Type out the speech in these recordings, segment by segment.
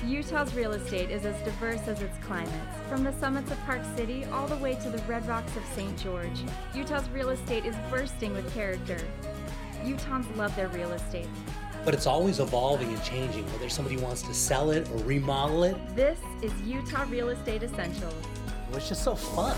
Utah's real estate is as diverse as its climates. From the summits of Park City all the way to the red rocks of St. George, Utah's real estate is bursting with character. Utahns love their real estate. But it's always evolving and changing, whether somebody wants to sell it or remodel it. This is Utah Real Estate Essentials. It's just so fun.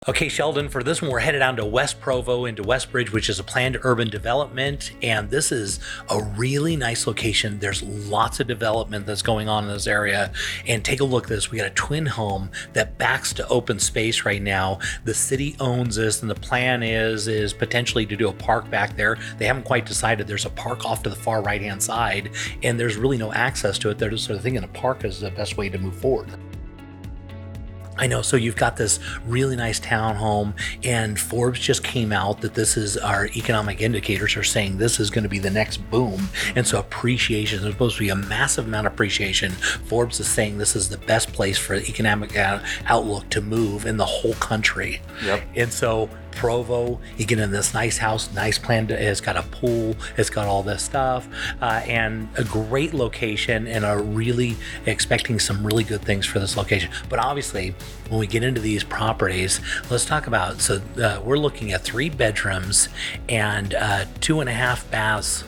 Okay, Sheldon, for this one, we're headed down to West Provo into Westbridge, which is a planned urban development. And this is a really nice location. There's lots of development that's going on in this area. And take a look at this. We got a twin home that backs to open space right now. The city owns this, and the plan is potentially to do a park back there. They haven't quite decided. There's a park off to the far right-hand side, and there's really no access to it. They're just sort of thinking a park is the best way to move forward. I know, so you've got this really nice townhome, and Forbes just came out that this is, our economic indicators are saying this is going to be the next boom. And so appreciation, there's supposed to be a massive amount of appreciation. Forbes is saying this is the best place for economic outlook to move in the whole country. Yep. And so Provo, you get in this nice house, nice plan, it's got a pool, it's got all this stuff, and a great location, and are really expecting some really good things for this location. But obviously, when we get into these properties, let's talk about, so we're looking at 3 bedrooms and 2.5 baths.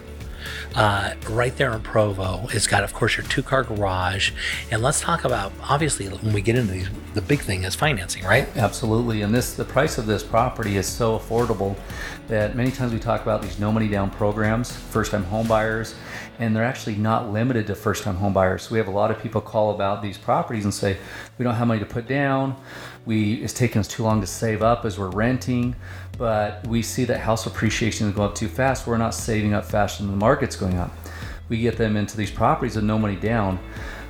Right there in Provo. It's got, of course, your 2-car garage. And let's talk about, obviously, when we get into these, the big thing is financing, right? Absolutely. And the price of this property is so affordable that many times we talk about these no money down programs, first-time home buyers, and they're actually not limited to first-time home buyers. So we have a lot of people call about these properties and say, we don't have money to put down. It's taking us too long to save up as we're renting, but we see that house appreciation is going up too fast. We're not saving up faster than the market's going up. We get them into these properties with no money down.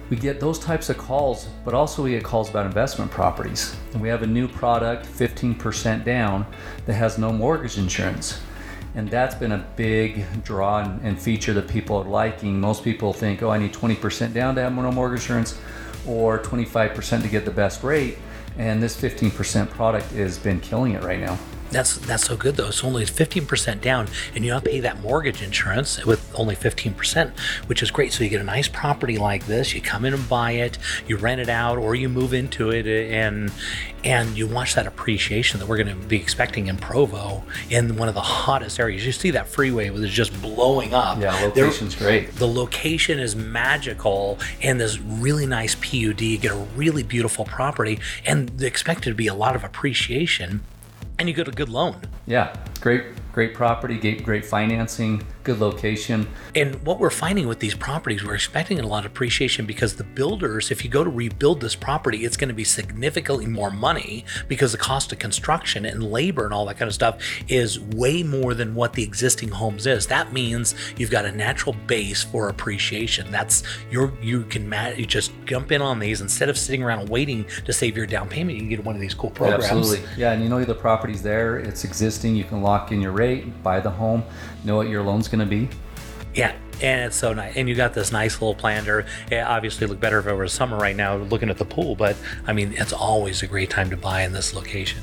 We get those types of calls, but also we get calls about investment properties. And we have a new product, 15% down, that has no mortgage insurance. And that's been a big draw and feature that people are liking. Most people think, oh, I need 20% down to have no mortgage insurance, or 25% to get the best rate. And this 15% product has been killing it right now. That's so good though. It's only 15% down, and you don't pay that mortgage insurance with only 15%, which is great. So you get a nice property like this, you come in and buy it, you rent it out, or you move into it, and you watch that appreciation that we're going to be expecting in Provo, in one of the hottest areas. You see that freeway with it just blowing up. Yeah, location's great. The location is magical, and this really nice PUD. You get a really beautiful property, and they expect it to be a lot of appreciation. And you get a good loan. Yeah, great property, great financing, good location. And what we're finding with these properties, we're expecting a lot of appreciation because the builders, if you go to rebuild this property, it's going to be significantly more money because the cost of construction and labor and all that kind of stuff is way more than what the existing homes is. That means you've got a natural base for appreciation. That's you just jump in on these instead of sitting around waiting to save your down payment. You can get one of these cool programs. Absolutely. Yeah, and you know the property's there, it's existing, you can lock in your rate, buy the home, know what your loan's going to be. Yeah, and it's so nice. And you got this nice little planter. It obviously look better if it was summer right now looking at the pool, but I mean, it's always a great time to buy in this location.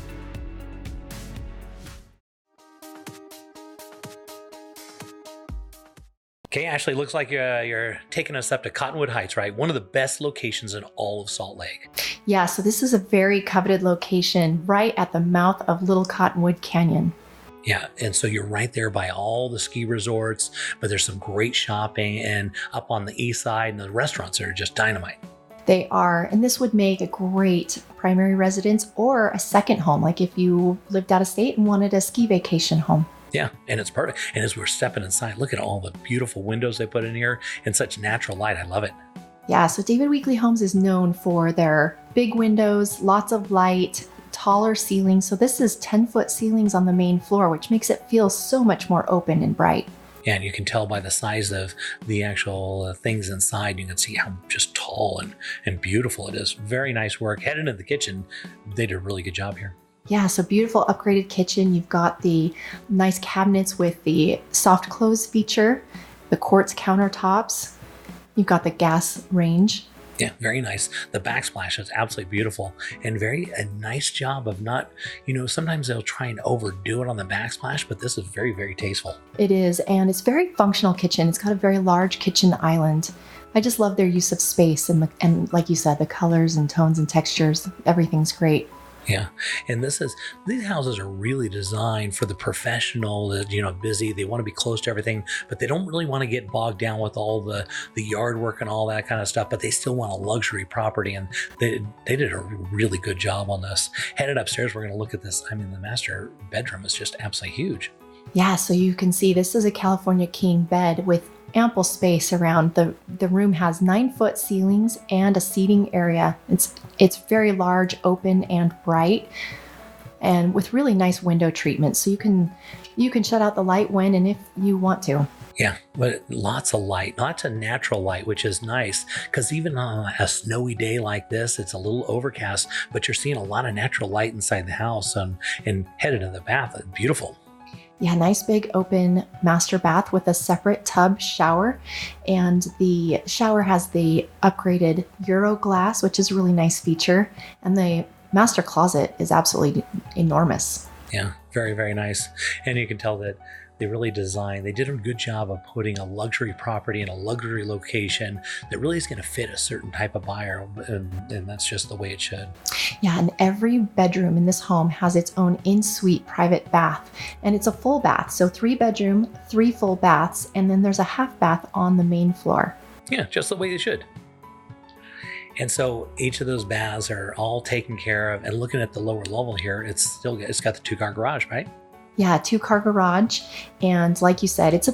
Okay, Ashley, looks like you're taking us up to Cottonwood Heights, right? One of the best locations in all of Salt Lake. Yeah, so this is a very coveted location right at the mouth of Little Cottonwood Canyon. Yeah, and so you're right there by all the ski resorts, but there's some great shopping, and up on the east side, and the restaurants are just dynamite. They are, and this would make a great primary residence or a second home, like if you lived out of state and wanted a ski vacation home. Yeah, and it's perfect. And as we're stepping inside, look at all the beautiful windows they put in here and such natural light. I love it. Yeah, so David Weekley Homes is known for their big windows, lots of light, taller ceilings. So this is 10-foot ceilings on the main floor, which makes it feel so much more open and bright. Yeah, and you can tell by the size of the actual things inside, you can see how just tall and beautiful it is. Very nice work. Headed into the kitchen, they did a really good job here. Yeah, so beautiful upgraded kitchen. You've got the nice cabinets with the soft close feature, the quartz countertops. You've got the gas range. Yeah, very nice. The backsplash is absolutely beautiful, and a nice job of not, sometimes they'll try and overdo it on the backsplash, but this is very, very tasteful. It is, and it's very functional kitchen. It's got a very large kitchen island. I just love their use of space and like you said, the colors and tones and textures, everything's great. Yeah, and these houses are really designed for the professional, busy. They want to be close to everything, but they don't really want to get bogged down with all the yard work and all that kind of stuff. But they still want a luxury property, and they did a really good job on this. Headed upstairs, we're going to look at this. I mean, the master bedroom is just absolutely huge. Yeah, so you can see this is a California king bed with ample space around. The room has 9-foot ceilings and a seating area. It's very large, open, and bright, and with really nice window treatment. So you can shut out the light when and if you want to. Yeah, but lots of light, lots of natural light, which is nice because even on a snowy day like this, it's a little overcast, but you're seeing a lot of natural light inside the house and headed in the bath. It's beautiful. Yeah, nice big open master bath with a separate tub shower. And the shower has the upgraded Euro glass, which is a really nice feature. And the master closet is absolutely enormous. Yeah, very, very nice. And you can tell that they did a good job of putting a luxury property in a luxury location that really is going to fit a certain type of buyer. And that's just the way it should. Yeah, and every bedroom in this home has its own in-suite private bath. And it's a full bath. So 3 bedroom, 3 full baths, and then there's a half bath on the main floor. Yeah, just the way it should. And so each of those baths are all taken care of. And looking at the lower level here, it's got the 2-car garage, right? Yeah, 2-car garage. And like you said, it's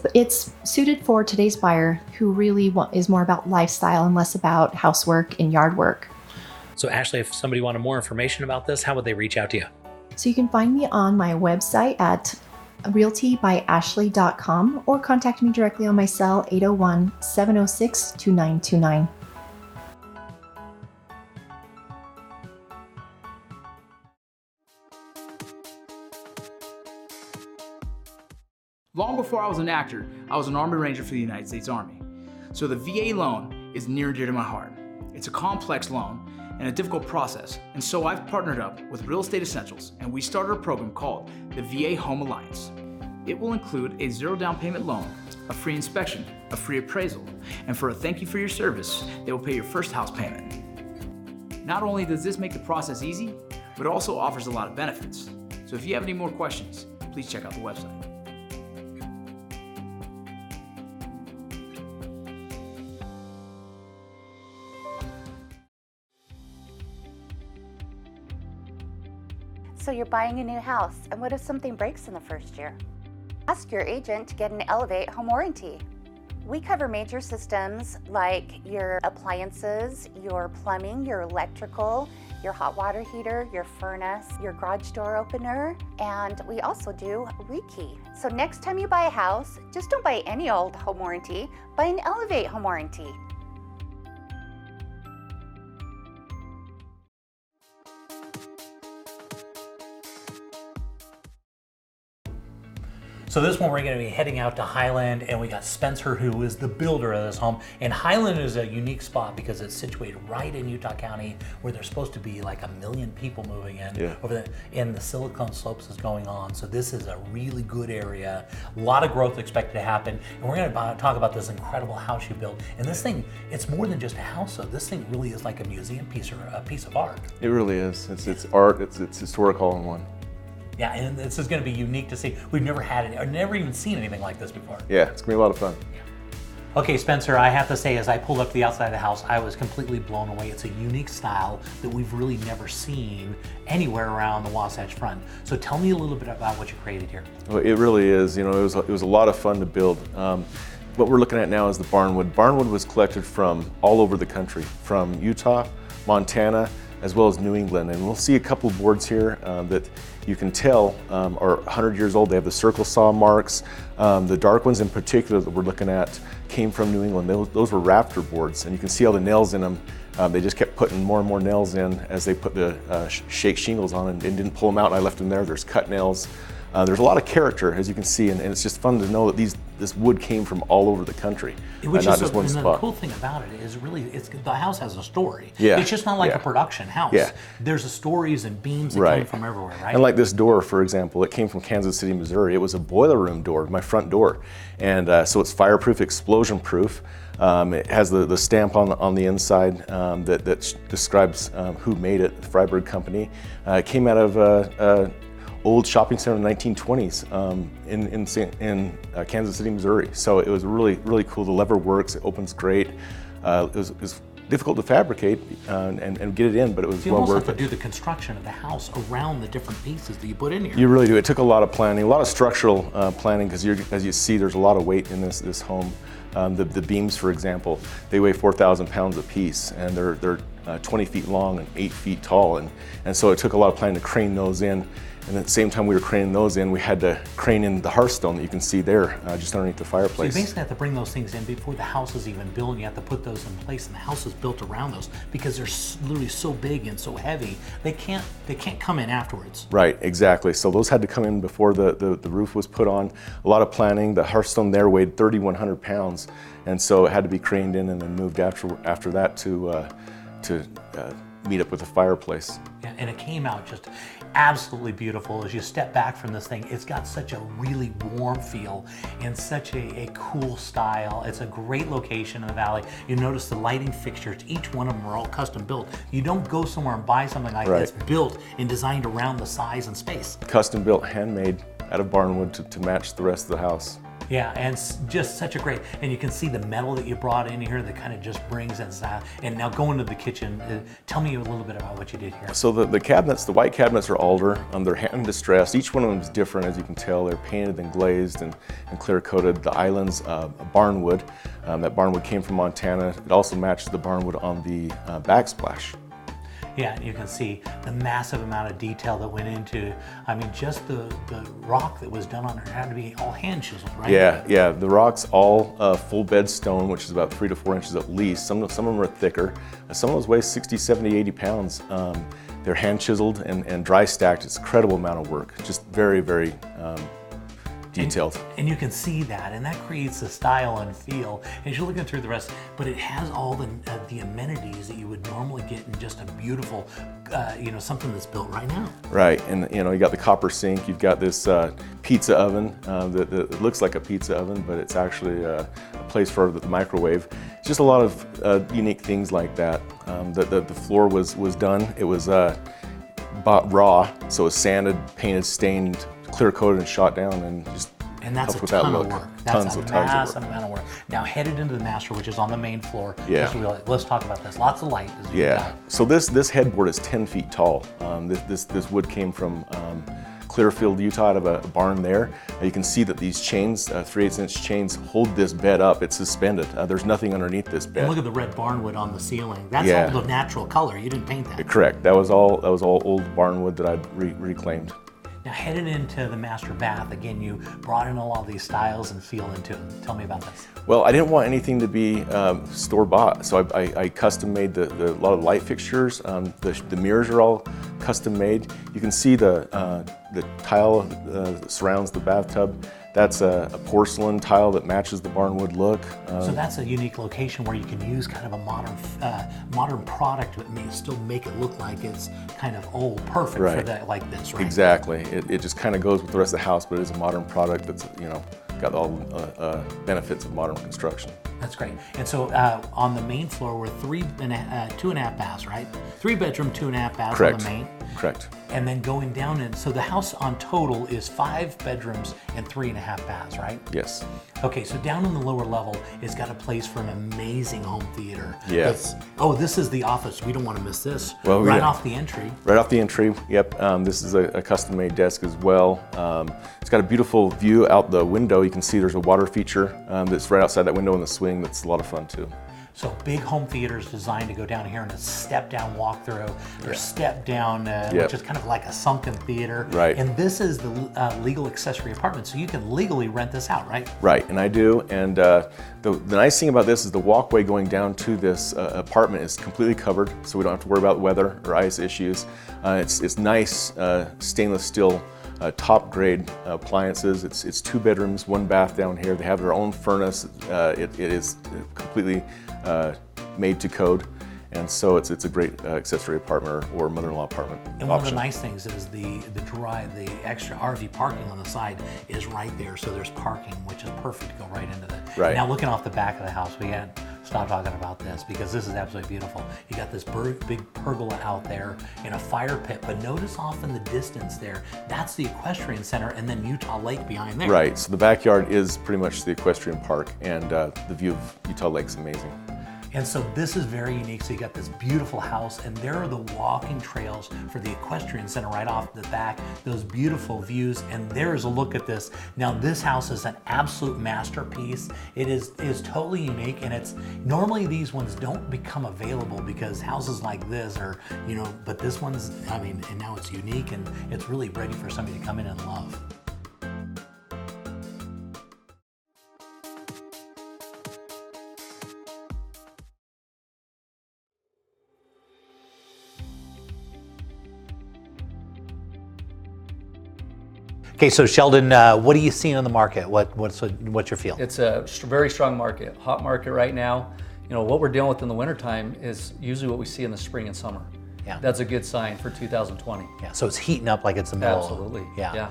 suited for today's buyer who really is more about lifestyle and less about housework and yard work. So Ashley, if somebody wanted more information about this, how would they reach out to you? So you can find me on my website at realtybyashley.com or contact me directly on my cell 801-706-2929. Long before I was an actor, I was an Army Ranger for the United States Army. So the VA loan is near and dear to my heart. It's a complex loan and a difficult process, and so I've partnered up with Real Estate Essentials, and we started a program called the VA Home Alliance. It will include a 0 down payment loan, a free inspection, a free appraisal, and for a thank you for your service, they will pay your first house payment. Not only does this make the process easy, but it also offers a lot of benefits. So if you have any more questions, please check out the website. So you're buying a new house, and what if something breaks in the first year? Ask your agent to get an Elevate home warranty. We cover major systems like your appliances, your plumbing, your electrical, your hot water heater, your furnace, your garage door opener, and we also do rekey. So next time you buy a house, just don't buy any old home warranty, buy an Elevate home warranty. So this one, we're going to be heading out to Highland, and we got Spencer, who is the builder of this home. And Highland is a unique spot because it's situated right in Utah County, where there's supposed to be like 1 million people moving in. Yeah. And the Silicon Slopes is going on. So this is a really good area. A lot of growth expected to happen. And we're going to talk about this incredible house you built. And this thing, it's more than just a house, though. This thing really is like a museum piece or a piece of art. It really is. It's art. It's historic all in one. Yeah, and this is going to be unique to see. We've never had it, or never even seen anything like this before. Yeah, it's gonna be a lot of fun. Okay, Spencer, I have to say, as I pulled up to the outside of the house, I was completely blown away. It's a unique style that we've really never seen anywhere around the Wasatch Front. So tell me a little bit about what you created here. Well, it really is. It was a lot of fun to build. What we're looking at now is the barnwood. Barnwood was collected from all over the country, from Utah, Montana, as well as New England. And we'll see a couple of boards here that you can tell are 100 years old. They have the circle saw marks. The dark ones in particular that we're looking at came from New England. Those were rafter boards, and you can see all the nails in them They just kept putting more and more nails in as they put the shake shingles on and didn't pull them out, and I left them there. There's cut nails. There's a lot of character, as you can see, and it's just fun to know that this wood came from all over the country, not just one spot. The cool thing about it is really, the house has a story. Yeah. It's just not like a production house. Yeah. There's stories and beams that come from everywhere, right? And like this door, for example, it came from Kansas City, Missouri. It was a boiler room door, my front door. And so it's fireproof, explosion proof. It has the stamp on the inside that describes who made it, the Freiberg Company. It came out of old shopping center in the 1920s in Kansas City, Missouri. So it was really, really cool. The lever works, it opens great. It was difficult to fabricate and get it in, but it was well worth it. You almost have to do the construction of the house around the different pieces that you put in here. You really do. It took a lot of planning, a lot of structural planning, because as you see, there's a lot of weight in this home. The beams, for example, they weigh 4,000 pounds a piece, and they're 20 feet long and 8 feet tall, and so it took a lot of planning to crane those in. And at the same time we were craning those in, we had to crane in the hearthstone that you can see there, just underneath the fireplace. So you basically have to bring those things in before the house is even built, and you have to put those in place, and the house is built around those because they're literally so big and so heavy, they can't come in afterwards. Right, exactly. So those had to come in before the roof was put on. A lot of planning. The hearthstone there weighed 3,100 pounds, and so it had to be craned in and then moved after that to meet up with the fireplace. Yeah, and it came out just absolutely beautiful. As you step back from this thing, it's got such a really warm feel and such a cool style. It's a great location in the valley. You notice the lighting fixtures, each one of them are all custom built. You don't go somewhere and buy something like this built and designed around the size and space. Custom built, handmade out of barnwood to match the rest of the house. Yeah, and just such a great, and you can see the metal that you brought in here that kind of just brings that style. And now going to the kitchen, tell me a little bit about what you did here. So the cabinets, the white cabinets are alder. They're hand distressed. Each one of them is different, as you can tell. They're painted and glazed and clear coated. The island's barnwood. That barnwood came from Montana. It also matches the barnwood on the backsplash. Yeah, you can see the massive amount of detail that went into, I mean, just the rock that was done on it had to be all hand chiseled, right? Yeah, the rock's all full bed stone, which is about 3 to 4 inches at least. Some of them are thicker. Some of those weigh 60, 70, 80 pounds. They're hand chiseled and dry stacked. It's an incredible amount of work. Just very, very detailed. And you can see that, and that creates a style and feel as you're looking through the rest, but it has all the amenities that you would normally get in just a beautiful, something that's built right now. Right, and you got the copper sink, you've got this pizza oven that looks like a pizza oven, but it's actually a place for the microwave. Just a lot of unique things like that. The floor was done, it was bought raw, so it was sanded, painted, stained, clear coated and shot down, and that's a ton of work. That's a massive amount of work. Now headed into the master, which is on the main floor. Yeah. Let's talk about this. Lots of light. So this headboard is 10 feet tall. This wood came from Clearfield, Utah, out of a barn there. You can see that these chains, 3/8-inch chains, hold this bed up. It's suspended. There's nothing underneath this bed. And look at the red barnwood on the ceiling. That's all the natural color. You didn't paint that. Correct. That was all old barnwood that I'd reclaimed. Now headed into the master bath, again, you brought in all these styles and feel into it. Tell me about this. Well, I didn't want anything to be store-bought, so I custom made a lot of light fixtures. The mirrors are all custom made. You can see the tile that surrounds the bathtub. That's a porcelain tile that matches the barnwood look. So that's a unique location where you can use kind of a modern product, but still make it look like it's kind of old, perfect for that like this, right? Exactly. It just kind of goes with the rest of the house, but it is a modern product that's got all benefits of modern construction. That's great. And so on the main floor were 2.5 baths, right? 3-bedroom, 2.5 baths on the main. Correct. And then going down, and so the house on total is 5 bedrooms and 3.5 baths, right? Yes. Okay, so down on the lower level, it's got a place for an amazing home theater. Yes. This is the office. We don't want to miss this. Well, off the entry. Right off the entry, yep. This is a custom-made desk as well. It's got a beautiful view out the window. You can see there's a water feature that's right outside that window in the swing. That's a lot of fun too. So big home theaters designed to go down here in a step-down walkthrough, or step-down, which is kind of like a sunken theater. Right. And this is the legal accessory apartment, so you can legally rent this out, right? Right, and I do. And the nice thing about this is the walkway going down to this apartment is completely covered, so we don't have to worry about weather or ice issues. It's nice stainless steel top grade appliances. It's 2 bedrooms, 1 bath down here. They have their own furnace. It is completely made to code, and so it's a great accessory apartment or mother-in-law apartment. And one of the nice things is the extra RV parking on the side is right there, so there's parking, which is perfect to go right into the. Right. Now looking off the back of the house, we had stop talking about this because this is absolutely beautiful. You got this big pergola out there in a fire pit, but notice off in the distance there, that's the equestrian center, and then Utah Lake behind there. Right, so the backyard is pretty much the equestrian park, and the view of Utah Lake is amazing. And so this is very unique. So you got this beautiful house, and there are the walking trails for the equestrian center right off the back, those beautiful views, and there's a look at this. Now this house is an absolute masterpiece. It is totally unique, and it's normally these ones don't become available because houses like this are, but this one's, and now it's unique, and it's really ready for somebody to come in and love. Okay, so Sheldon, what are you seeing on the market? What's your feel? It's a very strong market, hot market right now. What we're dealing with in the wintertime is usually what we see in the spring and summer. Yeah. That's a good sign for 2020. Yeah, so it's heating up like it's the middle. Absolutely. Yeah.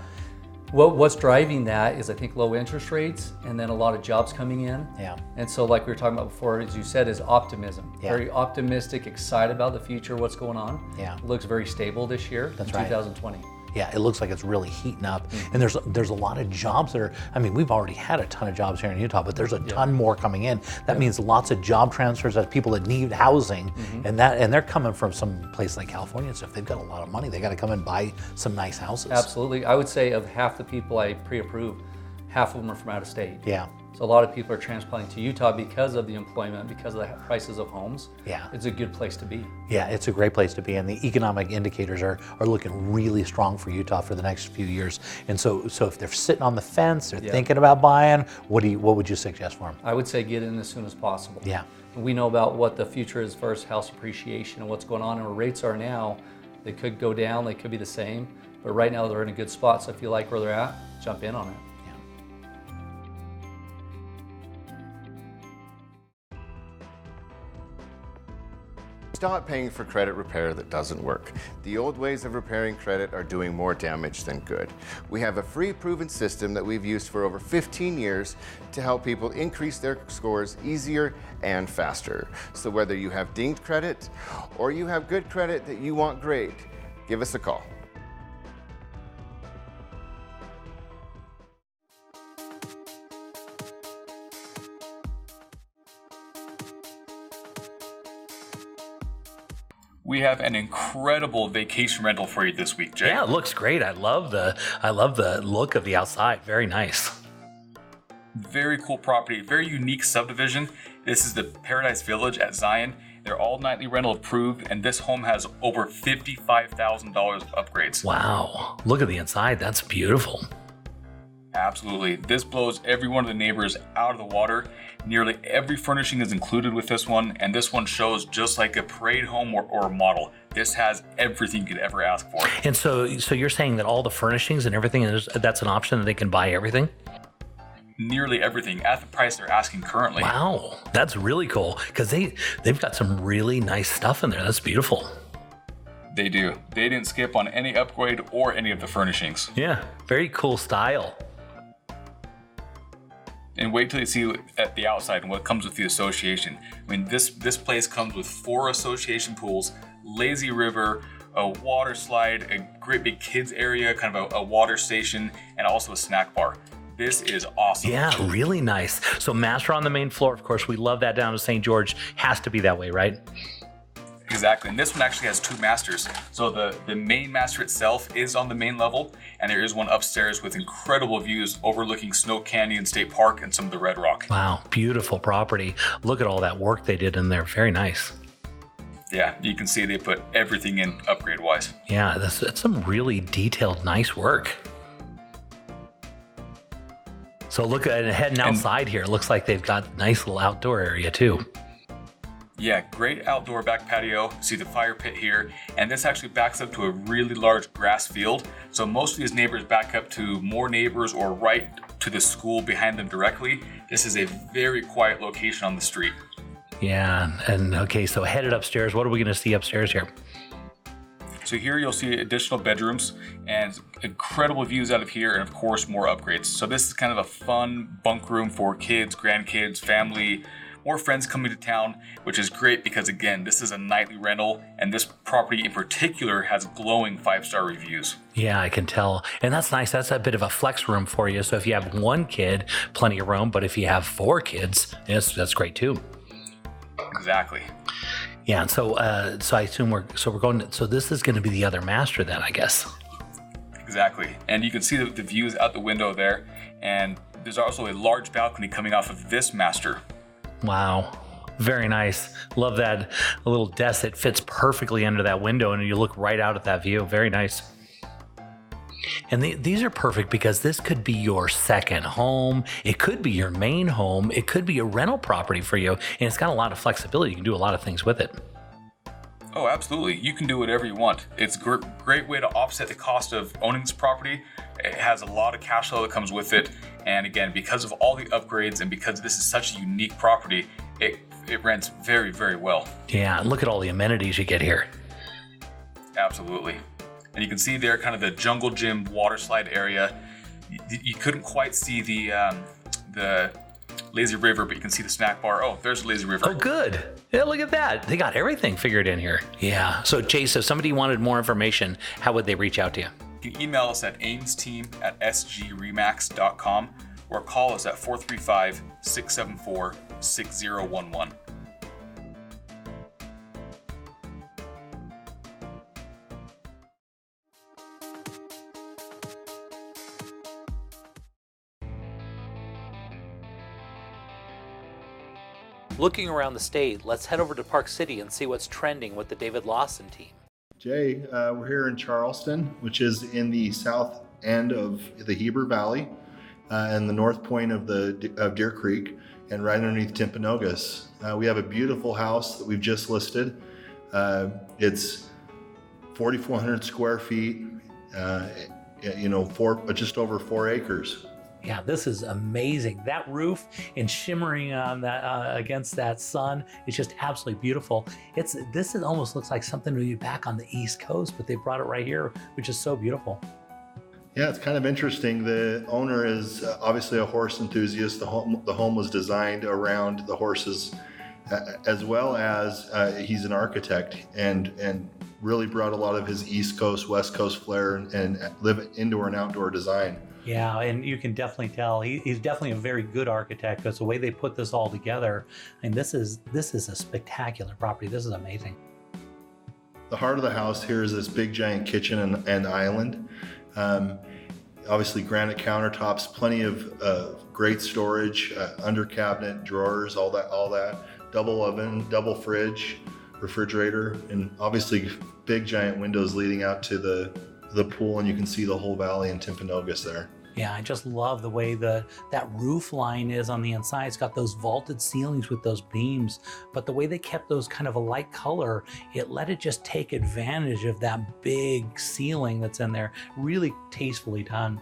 What's driving that is, I think, low interest rates and then a lot of jobs coming in. Yeah. And so like we were talking about before, as you said, is optimism. Yeah. Very optimistic, excited about the future, what's going on. Yeah. It looks very stable this year. That's in right. 2020. Yeah, it looks like it's really heating up. And there's a lot of jobs that are, we've already had a ton of jobs here in Utah, but there's a ton more coming in. That means lots of job transfers of people that need housing, and they're coming from some place like California. So if they've got a lot of money, they got to come and buy some nice houses. Absolutely. I would say of half the people I pre-approve, half of them are from out of state. Yeah. So a lot of people are transplanting to Utah because of the employment, because of the prices of homes. Yeah. It's a good place to be. Yeah, it's a great place to be, and the economic indicators are looking really strong for Utah for the next few years. And so if they're sitting on the fence, they're thinking about buying, what would you suggest for them? I would say get in as soon as possible. Yeah. We know about what the future is for house appreciation and what's going on, and where rates are now. They could go down, they could be the same, but right now they're in a good spot. So if you like where they're at, jump in on it. Stop paying for credit repair that doesn't work. The old ways of repairing credit are doing more damage than good. We have a free proven system that we've used for over 15 years to help people increase their scores easier and faster. So whether you have dinged credit or you have good credit that you want great, give us a call. We have an incredible vacation rental for you this week, Jay. Yeah, it looks great. I love the look of the outside. Very nice. Very cool property, very unique subdivision. This is the Paradise Village at Zion. They're all nightly rental approved, and this home has over $55,000 of upgrades. Wow, look at the inside. That's beautiful. Absolutely. This blows every one of the neighbors out of the water. Nearly every furnishing is included with this one, and this one shows just like a parade home or a model. This has everything you could ever ask for. And so you're saying that all the furnishings and everything, that's an option that they can buy everything? Nearly everything at the price they're asking currently. Wow, that's really cool because they've got some really nice stuff in there. That's beautiful. They do. They didn't skip on any upgrade or any of the furnishings. Yeah, very cool style. And wait till you see at the outside and what comes with the association. This place comes with 4 association pools, lazy river, a water slide, a great big kids area, kind of a water station, and also a snack bar. This is awesome. Yeah, really nice. So master on the main floor, of course, we love that down to St. George. Has to be that way, right? Exactly, and this one actually has 2 masters. So the main master itself is on the main level, and there is one upstairs with incredible views overlooking Snow Canyon State Park and some of the Red Rock. Wow, beautiful property. Look at all that work they did in there. Very nice. Yeah, you can see they put everything in upgrade-wise. Yeah, that's some really detailed, nice work. So look at heading outside here. It looks like they've got a nice little outdoor area too. Yeah, great outdoor back patio. See the fire pit here, and this actually backs up to a really large grass field. So most of these neighbors back up to more neighbors or right to the school behind them directly. This is a very quiet location on the street. Yeah, and okay, so headed upstairs. What are we going to see upstairs here? So here you'll see additional bedrooms and incredible views out of here, and of course more upgrades. So this is kind of a fun bunk room for kids, grandkids, family, more friends coming to town, which is great because again, this is a nightly rental, and this property in particular has glowing 5-star reviews. Yeah, I can tell. And that's nice. That's a bit of a flex room for you. So if you have 1 kid, plenty of room. But if you have 4 kids, that's great too. Exactly. Yeah, and so I assume we're going. So this is going to be the other master then, I guess. Exactly, and you can see the views out the window there, and there's also a large balcony coming off of this master. Wow, very nice. Love that a little desk that fits perfectly under that window, and you look right out at that view. Very nice. And these are perfect because this could be your second home. It could be your main home. It could be a rental property for you. And it's got a lot of flexibility. You can do a lot of things with it. Oh, absolutely. You can do whatever you want. It's a great way to offset the cost of owning this property. It has a lot of cash flow that comes with it. And again, because of all the upgrades and because this is such a unique property, it rents very, very well. Yeah, and look at all the amenities you get here. Absolutely. And you can see there kind of the jungle gym water slide area. You couldn't quite see the lazy river, but you can see the snack bar. Oh, there's the lazy river. Oh, good. Yeah, look at that. They got everything figured in here. Yeah. So, Chase, if somebody wanted more information, how would they reach out to you? You can email us at aimsteam@sgremax.com or call us at 435-674-6011. Looking around the state, let's head over to Park City and see what's trending with the David Lawson team. Jay, we're here in Charleston, which is in the south end of the Heber Valley and the north point of Deer Creek, and right underneath Timpanogos. We have a beautiful house that we've just listed. It's 4,400 square feet, just over 4 acres. Yeah, this is amazing. That roof and shimmering on that against that sun is just absolutely beautiful. This almost looks like something to be back on the East Coast, but they brought it right here, which is so beautiful. Yeah, it's kind of interesting. The owner is obviously a horse enthusiast. The home was designed around the horses, as well as he's an architect and really brought a lot of his East Coast, West Coast flair and live indoor and outdoor design. Yeah, and you can definitely tell he's definitely a very good architect because the way they put this all together, and this is a spectacular property. This is amazing. The heart of the house here is this big giant kitchen and island. Obviously granite countertops, plenty of great storage, under cabinet, drawers, all that. Double oven, double fridge, refrigerator, and obviously big giant windows leading out to the pool, and you can see the whole valley in Timpanogos there. Yeah, I just love the way that roof line is on the inside. It's got those vaulted ceilings with those beams, but the way they kept those kind of a light color, it let it just take advantage of that big ceiling that's in there. Really tastefully done.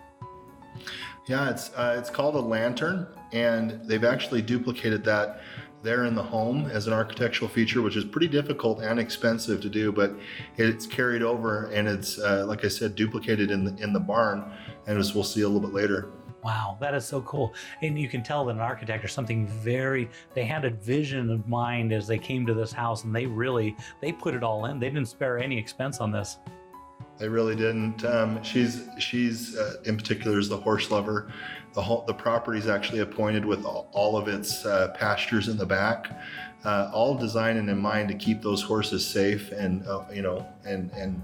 Yeah, it's called a lantern, and they've actually duplicated that there in the home as an architectural feature, which is pretty difficult and expensive to do, but it's carried over, and it's like I said, duplicated in the barn, and as we'll see a little bit later. Wow, that is so cool. And you can tell that an architect or something they had a vision of mind as they came to this house, and they put it all in. They didn't spare any expense on this. They really didn't. She's in particular is the horse lover. The property is actually appointed with all of its pastures in the back, all designed and in mind to keep those horses safe and and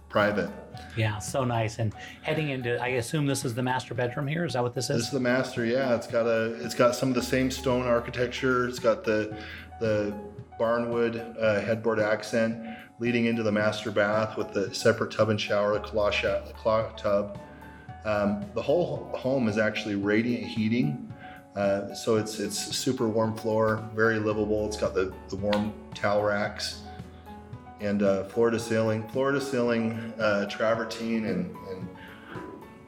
private. Yeah, so nice. And heading into, I assume this is the master bedroom here. Is that what this is? This is the master. Yeah, it's got some of the same stone architecture. It's got the barnwood headboard accent leading into the master bath with the separate tub and shower, the claw tub. The whole home is actually radiant heating, so it's super warm floor, very livable. It's got the warm towel racks and floor to ceiling travertine, and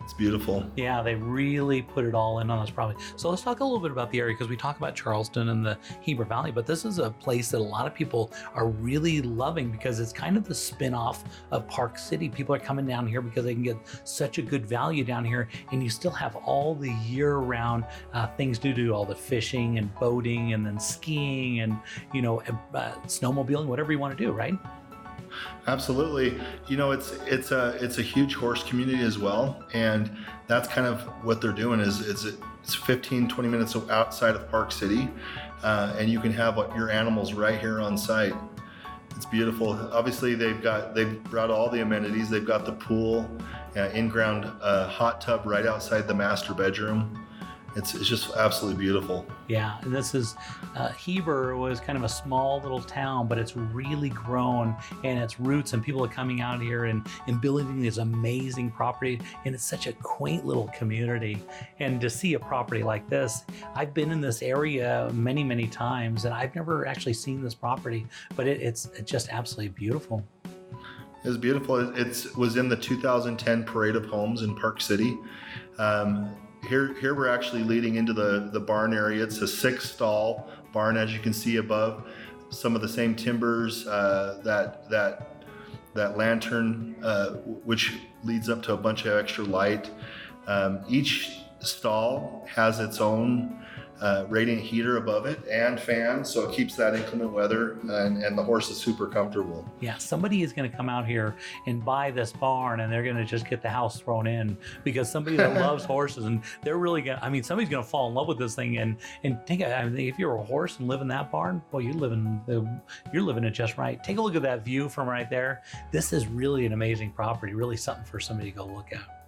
it's beautiful. Yeah, they really put it all in on this property. So let's talk a little bit about the area, because we talk about Charleston and the Heber Valley, but this is a place that a lot of people are really loving because it's kind of the spin-off of Park City. People are coming down here because they can get such a good value down here, and you still have all the year-round things to do, all the fishing and boating and then skiing and snowmobiling, whatever you want to do, right? Absolutely. It's a huge horse community as well, and that's kind of what they're doing is it's 15-20 minutes outside of Park City, and you can have your animals right here on site. It's beautiful. Obviously they've brought all the amenities. They've got the pool, in-ground hot tub right outside the master bedroom. It's just absolutely beautiful. Yeah, and this is, Heber was kind of a small little town, but it's really grown and its roots, and people are coming out here and building this amazing property, and it's such a quaint little community. And to see a property like this, I've been in this area many, many times, and I've never actually seen this property, but it's just absolutely beautiful. It was beautiful. It was in the 2010 Parade of Homes in Park City. Here we're actually leading into the barn area. It's a 6-stall barn, as you can see above. Some of the same timbers, that lantern, which leads up to a bunch of extra light. Each stall has its own radiant heater above it and fan, so it keeps that inclement weather, and the horse is super comfortable. Yeah, somebody is going to come out here and buy this barn, and they're going to just get the house thrown in, because somebody that loves horses, and they're really going to, somebody's going to fall in love with this thing. And think, if you're a horse and live in that barn, well, you're living it just right. Take a look at that view from right there. This is really an amazing property, really something for somebody to go look at.